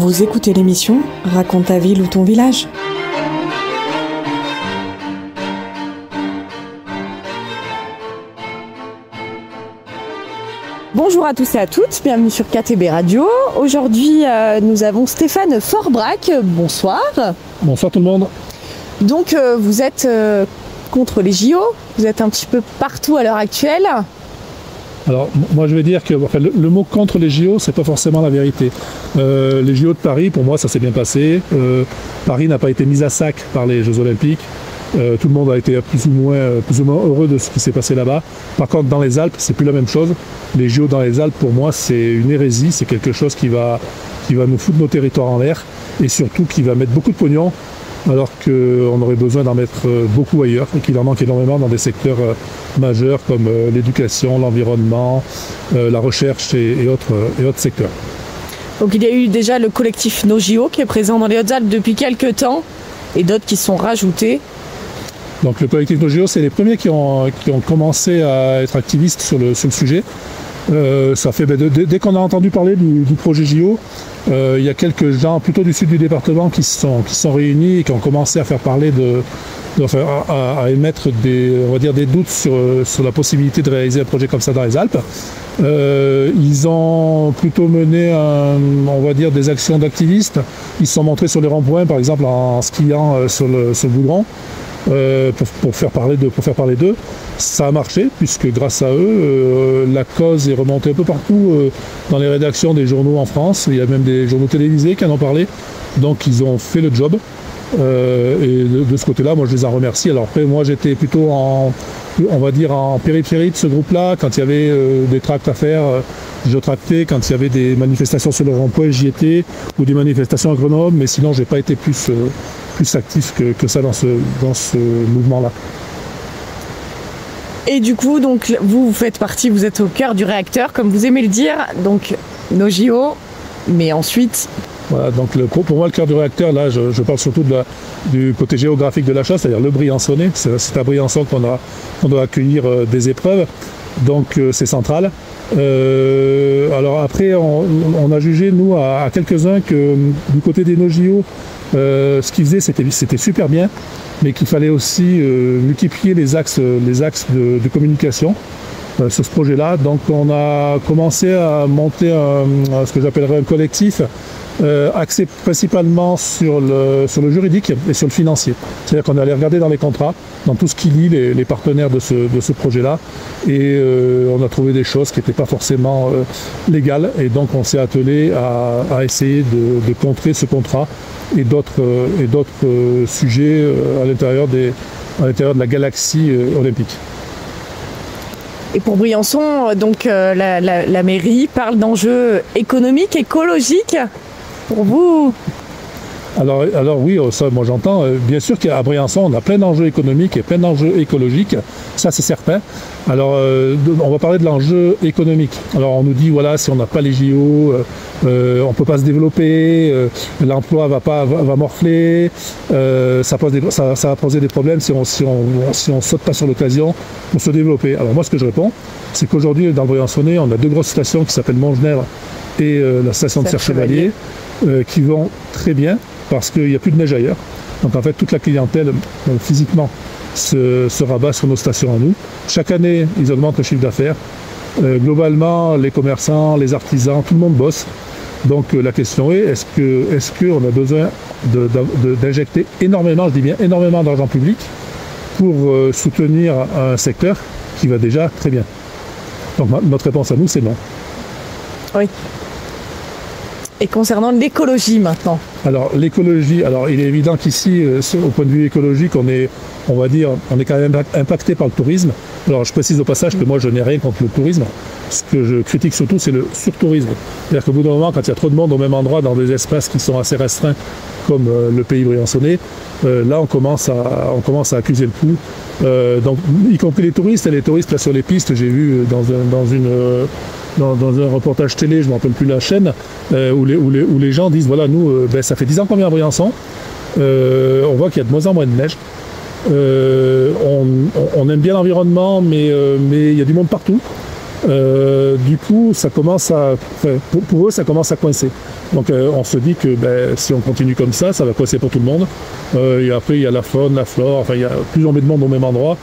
Vous écoutez l'émission Raconte ta ville ou ton village. Bonjour à tous et à toutes, bienvenue sur KTB Radio. Aujourd'hui, nous avons Stéphane Forbrac. Bonsoir. Bonsoir tout le monde. Donc, vous êtes contre les JO, vous êtes un petit peu partout à l'heure actuelle. Alors, moi je vais dire que le mot contre les JO, c'est pas forcément la vérité. Les JO de Paris, pour moi, ça s'est bien passé. Paris n'a pas été mis à sac par les Jeux Olympiques. Tout le monde a été plus ou moins heureux de ce qui s'est passé là-bas. Par contre, dans les Alpes, c'est plus la même chose. Les JO dans les Alpes, pour moi, c'est une hérésie. C'est quelque chose qui va nous foutre nos territoires en l'air et surtout qui va mettre beaucoup de pognon, alors qu'on aurait besoin d'en mettre beaucoup ailleurs et qu'il en manque énormément dans des secteurs majeurs comme l'éducation, l'environnement, la recherche et autres secteurs. Donc il y a eu déjà le collectif Nos JO qui est présent dans les Hautes-Alpes depuis quelques temps et d'autres qui sont rajoutés. Donc le collectif Nos JO, c'est les premiers qui ont commencé à être activistes sur le sujet. Ça fait dès qu'on a entendu parler du projet JO, il y a quelques gens plutôt du sud du département qui se sont réunis et qui ont commencé à faire parler à émettre des doutes sur la possibilité de réaliser un projet comme ça dans les Alpes. Ils ont plutôt mené des actions d'activistes. Ils se sont montrés sur les ronds-points, par exemple en skiant sur le goudron. Pour faire parler d'eux. Ça a marché, puisque grâce à eux, la cause est remontée un peu partout dans les rédactions des journaux en France. Il y a même des journaux télévisés qui en ont parlé. Donc ils ont fait le job. Et de ce côté-là, moi je les en remercie. Alors après, moi j'étais plutôt en périphérie de ce groupe-là. Quand il y avait des tracts à faire, je tractais. Quand il y avait des manifestations sur le rond-point, j'y étais. Ou des manifestations à Grenoble. Mais sinon, j'ai pas été plus actif que ça dans ce mouvement-là. Et du coup, donc, vous faites partie, vous êtes au cœur du réacteur, comme vous aimez le dire, donc nos JO, mais ensuite... Voilà, donc pour moi, le cœur du réacteur, là, je parle surtout du côté géographique de la chose, c'est-à-dire le Briançonnais. C'est à Briançon qu'on doit accueillir des épreuves, donc c'est central. Alors après, on a jugé, nous, à quelques-uns, que du côté des nos JO, ce qu'ils faisaient, c'était super bien, mais qu'il fallait aussi multiplier les axes de communication sur ce projet-là. Donc on a commencé à monter ce que j'appellerais un collectif axé principalement sur le juridique et sur le financier. C'est-à-dire qu'on allait regarder dans les contrats, dans tout ce qui lie les partenaires de ce projet-là, et on a trouvé des choses qui n'étaient pas forcément légales, et donc on s'est attelé à essayer de contrer ce contrat et d'autres sujets à l'intérieur de la galaxie olympique. Et pour Briançon, donc la mairie parle d'enjeux économiques, écologiques. Pour vous? Alors oui, ça moi j'entends. Bien sûr qu'à Briançon, on a plein d'enjeux économiques et plein d'enjeux écologiques, ça c'est certain. Alors on va parler de l'enjeu économique. Alors on nous dit, voilà, si on n'a pas les JO, on ne peut pas se développer, l'emploi va morfler, ça va poser des problèmes si on saute pas sur l'occasion pour se développer. Alors moi ce que je réponds, c'est qu'aujourd'hui dans le Briançonnais, on a deux grosses stations qui s'appellent Montgenèvre et la station de Serre-Chevalier, qui vont très bien parce qu'il n'y a plus de neige ailleurs. Donc en fait toute la clientèle physiquement se rabat sur nos stations à nous. Chaque année ils augmentent le chiffre d'affaires. Globalement les commerçants, les artisans, tout le monde bosse. Donc la question est, est-ce qu'on a besoin d'injecter énormément, je dis bien énormément d'argent public pour soutenir un secteur qui va déjà très bien? Donc notre réponse à nous c'est non. Oui. Et concernant l'écologie maintenant? Alors l'écologie, il est évident qu'ici, au point de vue écologique, on est quand même impacté par le tourisme. Alors je précise au passage que moi je n'ai rien contre le tourisme. Ce que je critique surtout, c'est le surtourisme. C'est-à-dire qu'au bout d'un moment, quand il y a trop de monde au même endroit, dans des espaces qui sont assez restreints, comme le pays briançonnais, là on commence à accuser le coup. Donc y compris les touristes là sur les pistes, j'ai vu dans un reportage télé, je ne me rappelle plus la chaîne, où les gens disent, voilà, nous, ça fait 10 ans qu'on vient à Briançon, on voit qu'il y a de moins en moins de neige, on aime bien l'environnement, mais il y a du monde partout, Du coup, ça commence pour eux, ça commence à coincer. Donc on se dit que si on continue comme ça va coincer pour tout le monde. Et après, il y a la faune, la flore, enfin, plus on met de monde au même endroit,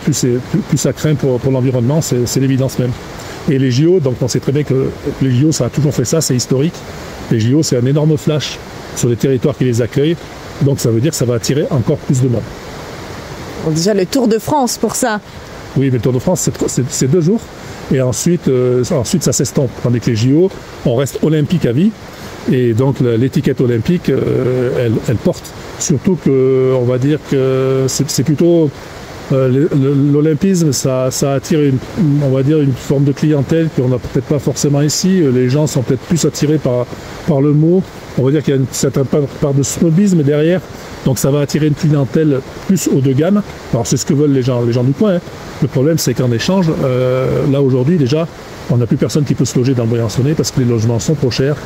plus ça craint pour l'environnement, c'est l'évidence même. Et les JO, donc on sait très bien que les JO, ça a toujours fait ça, c'est historique. Les JO, c'est un énorme flash sur les territoires qui les accueillent. Donc ça veut dire que ça va attirer encore plus de monde. Bon, déjà le Tour de France pour ça. Oui, mais le Tour de France, c'est 2 jours. Et ensuite ça s'estompe. Tandis que les JO, on reste olympique à vie. Et donc l'étiquette olympique, elle porte. Surtout qu'on va dire que c'est plutôt... l'olympisme, ça attire on va dire une forme de clientèle qu'on n'a peut-être pas forcément ici. Les gens sont peut-être plus attirés par le mot. On va dire qu'il y a une certaine part de snobisme derrière. Donc ça va attirer une clientèle plus haut de gamme. Alors c'est ce que veulent les gens du coin. Hein. Le problème, c'est qu'en échange, là aujourd'hui déjà, on n'a plus personne qui peut se loger dans le Briançonnais parce que les logements sont trop chers.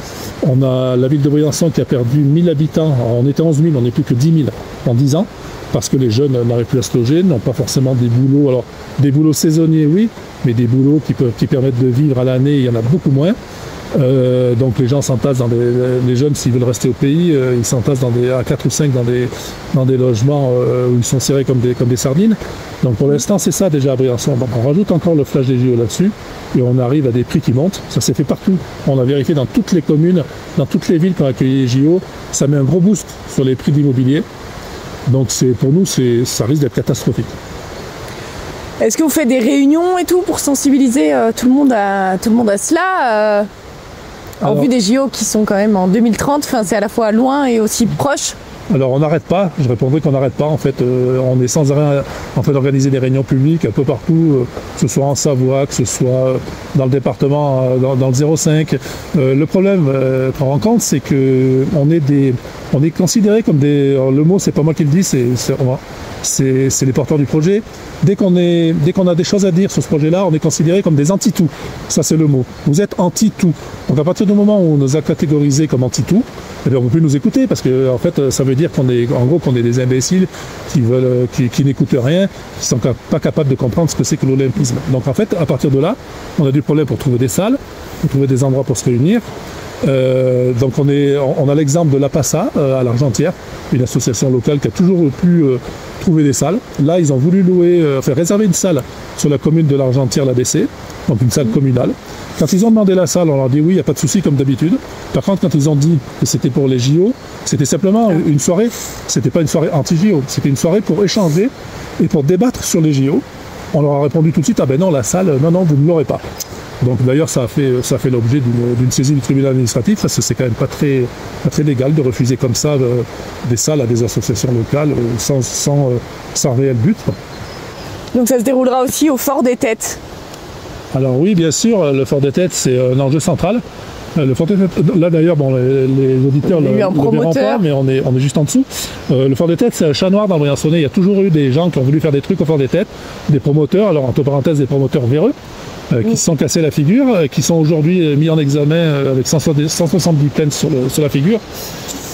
On a la ville de Briançon qui a perdu 1000 habitants. Alors, on était 11 000, on n'est plus que 10 000 en 10 ans. Parce que les jeunes n'arrivent plus à se loger, n'ont pas forcément des boulots. Alors, des boulots saisonniers, oui, mais des boulots qui permettent de vivre à l'année, il y en a beaucoup moins. Donc les gens s'entassent les jeunes, s'ils veulent rester au pays, ils s'entassent à 4 ou 5 dans des logements où ils sont serrés comme des sardines. Donc pour l'instant, c'est ça déjà à Briançon. Donc on rajoute encore le flash des JO là-dessus et on arrive à des prix qui montent. Ça s'est fait partout. On a vérifié dans toutes les communes, dans toutes les villes qui ont accueilli les JO. Ça met un gros boost sur les prix d'immobilier. Donc pour nous, ça risque d'être catastrophique. Est-ce que vous faites des réunions et tout pour sensibiliser tout le monde à cela en vue des JO qui sont quand même en 2030, c'est à la fois loin et aussi proche? Alors on n'arrête pas, je répondrai qu'on n'arrête pas. En fait, on est sans arrêt en train d'organiser des réunions publiques un peu partout, que ce soit en Savoie, que ce soit dans le département, dans le 05. Le problème qu'on rencontre, c'est que on est considéré comme des... Alors, le mot, c'est pas moi qui le dis, c'est les porteurs du projet. Dès qu'on a des choses à dire sur ce projet-là, on est considéré comme des anti-tout. Ça, c'est le mot. Vous êtes anti-tout. Donc à partir du moment où on nous a catégorisés comme anti-tout, eh bien, on ne peut plus nous écouter parce que en fait, ça veut dire qu'on est des imbéciles qui n'écoutent rien, qui sont pas capables de comprendre ce que c'est que l'olympisme. Donc en fait, à partir de là, on a du problème pour trouver des salles, pour trouver des endroits pour se réunir. Donc on a l'exemple de la Passa à l'Argentière, une association locale qui a toujours pu trouver des salles. Là, ils ont voulu réserver une salle sur la commune de l'Argentière, l'ABC, donc une salle communale. Quand ils ont demandé la salle, on leur a dit oui, il n'y a pas de souci comme d'habitude. Par contre, quand ils ont dit que c'était pour les JO, c'était simplement une soirée. C'était pas une soirée anti-JO, c'était une soirée pour échanger et pour débattre sur les JO. On leur a répondu tout de suite, ah ben non, la salle, non, vous ne l'aurez pas. Donc d'ailleurs, ça a fait l'objet d'une saisie du tribunal administratif, parce que c'est quand même pas très légal de refuser comme ça des salles à des associations locales sans réel but. Donc ça se déroulera aussi au Fort des Têtes. Alors oui, bien sûr, le Fort des Têtes, c'est un enjeu central. Le Fort des Têtes, là d'ailleurs, les auditeurs ne le verront pas, mais on est juste en dessous. Le Fort des Têtes, c'est un chat noir dans le Briançonnais. Il y a toujours eu des gens qui ont voulu faire des trucs au Fort des Têtes, des promoteurs, alors entre parenthèses des promoteurs véreux, qui se sont cassés la figure, qui sont aujourd'hui mis en examen avec 170 plaintes sur la figure.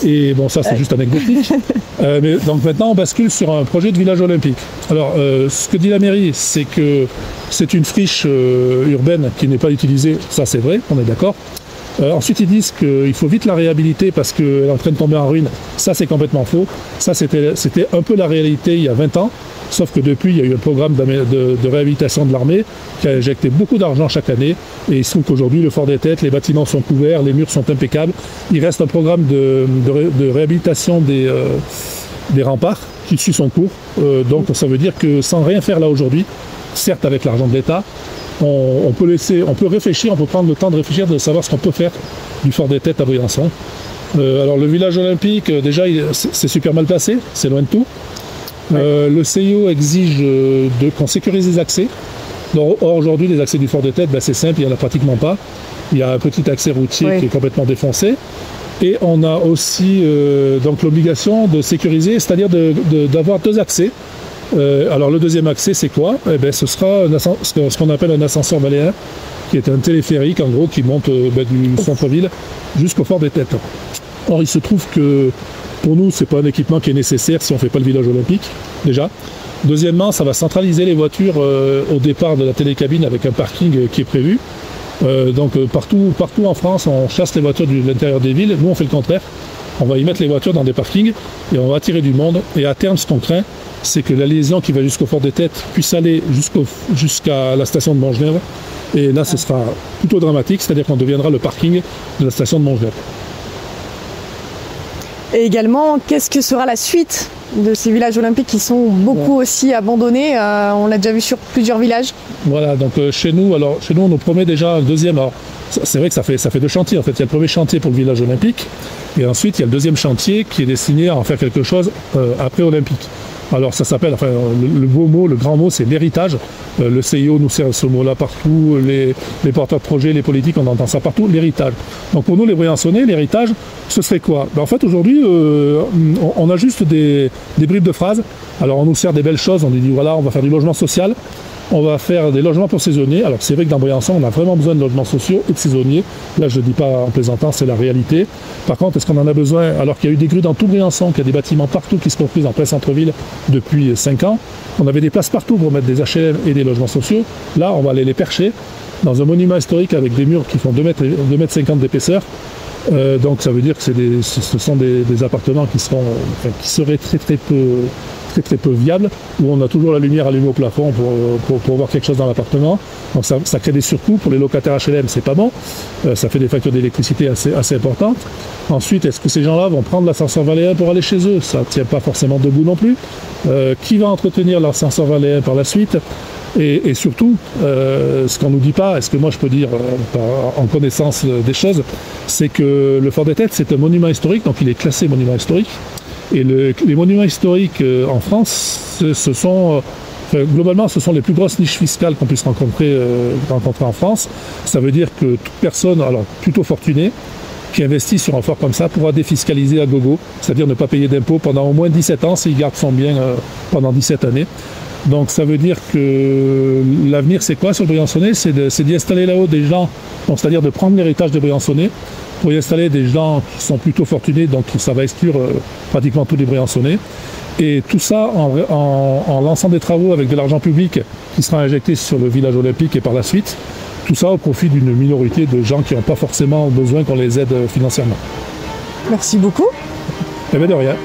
Et bon, ça c'est juste anecdotique. Mais donc maintenant on bascule sur un projet de village olympique. Alors ce que dit la mairie, c'est que c'est une friche urbaine qui n'est pas utilisée, ça c'est vrai, on est d'accord. Ensuite ils disent qu'il faut vite la réhabiliter parce qu'elle est en train de tomber en ruine. Ça c'est complètement faux. Ça c'était un peu la réalité il y a 20 ans. Sauf que depuis, il y a eu un programme de réhabilitation de l'armée qui a injecté beaucoup d'argent chaque année. Et il se trouve qu'aujourd'hui, le Fort des Têtes, les bâtiments sont couverts, les murs sont impeccables. Il reste un programme de réhabilitation des remparts qui suit son cours. Donc ça veut dire que sans rien faire là aujourd'hui, certes avec l'argent de l'État, on peut réfléchir, on peut prendre le temps de réfléchir, de savoir ce qu'on peut faire du Fort des Têtes à Briançon. Alors le village olympique, déjà, c'est super mal placé, c'est loin de tout. Le CIO exige qu'on sécurise les accès. Or aujourd'hui, les accès du Fort des Têtes, c'est simple, il n'y en a pratiquement pas. Il y a un petit accès routier qui est complètement défoncé. Et on a aussi donc l'obligation de sécuriser, c'est-à-dire d'avoir 2 accès. Alors le deuxième accès, c'est quoi? Ce sera ce qu'on appelle un ascenseur valéen, qui est un téléphérique en gros qui monte du centre-ville jusqu'au Fort des Têtes. Or, il se trouve que pour nous, ce n'est pas un équipement qui est nécessaire si on ne fait pas le village olympique, déjà. Deuxièmement, ça va centraliser les voitures au départ de la télécabine avec un parking qui est prévu. Donc partout en France, on chasse les voitures de l'intérieur des villes. Nous, on fait le contraire. On va y mettre les voitures dans des parkings et on va attirer du monde. Et à terme, ce qu'on craint, c'est que la liaison qui va jusqu'au Fort des Têtes puisse aller jusqu'à la station de Montgenèvre. Et là, ce sera plutôt dramatique, c'est-à-dire qu'on deviendra le parking de la station de Montgenèvre. Et également, qu'est-ce que sera la suite de ces villages olympiques qui sont beaucoup aussi abandonnés? On l'a déjà vu sur plusieurs villages. Voilà, donc chez nous, on nous promet déjà un deuxième. Alors, c'est vrai que ça fait deux chantiers. En fait, il y a le premier chantier pour le village olympique, et ensuite il y a le deuxième chantier qui est destiné à en faire quelque chose après olympique. Alors ça s'appelle, enfin le beau mot, le grand mot, c'est l'héritage. Le CIO nous sert ce mot-là partout, les porteurs de projets, les politiques, on entend ça partout, l'héritage. Donc pour nous, les Briançonnais, l'héritage, ce serait quoi? En fait, aujourd'hui, on a juste des bribes de phrases. Alors on nous sert des belles choses, on nous dit voilà, on va faire du logement social, on va faire des logements pour saisonniers. Alors c'est vrai que dans Briançon, on a vraiment besoin de logements sociaux et de saisonniers. Là, je ne dis pas en plaisantant, c'est la réalité. Par contre, est-ce qu'on en a besoin alors qu'il y a eu des grues dans tout Briançon, qu'il y a des bâtiments partout qui se construisent en plein centre-ville depuis 5 ans? On avait des places partout pour mettre des HLM et des logements sociaux. Là, on va aller les percher dans un monument historique avec des murs qui font 2,50 mètres d'épaisseur. Donc ça veut dire que ce sont des appartements qui seraient très peu viables, où on a toujours la lumière allumée au plafond pour voir quelque chose dans l'appartement. Donc ça crée des surcoûts pour les locataires HLM, c'est pas bon. Ça fait des factures d'électricité assez importantes. Ensuite, est-ce que ces gens-là vont prendre l'ascenseur Valéen pour aller chez eux? Ça ne tient pas forcément debout non plus. Qui va entretenir l'ascenseur Valéen par la suite? Et surtout, ce qu'on ne nous dit pas, et ce que moi je peux dire en connaissance des choses, c'est que le Fort des Têtes, c'est un monument historique, donc il est classé monument historique. Et les monuments historiques en France, globalement, ce sont les plus grosses niches fiscales qu'on puisse rencontrer en France. Ça veut dire que toute personne, alors plutôt fortunée, qui investit sur un fort comme ça pourra défiscaliser à gogo, c'est-à-dire ne pas payer d'impôts pendant au moins 17 ans s'il garde son bien pendant 17 années. Donc ça veut dire que l'avenir, c'est quoi sur le Briançonnais? C'est d'y installer là-haut des gens, c'est-à-dire de prendre l'héritage des Briançonnais pour y installer des gens qui sont plutôt fortunés, donc ça va exclure pratiquement tous les Briançonnais. Et tout ça en lançant des travaux avec de l'argent public qui sera injecté sur le village olympique et par la suite. Tout ça au profit d'une minorité de gens qui n'ont pas forcément besoin qu'on les aide financièrement. Merci beaucoup. Eh bien de rien.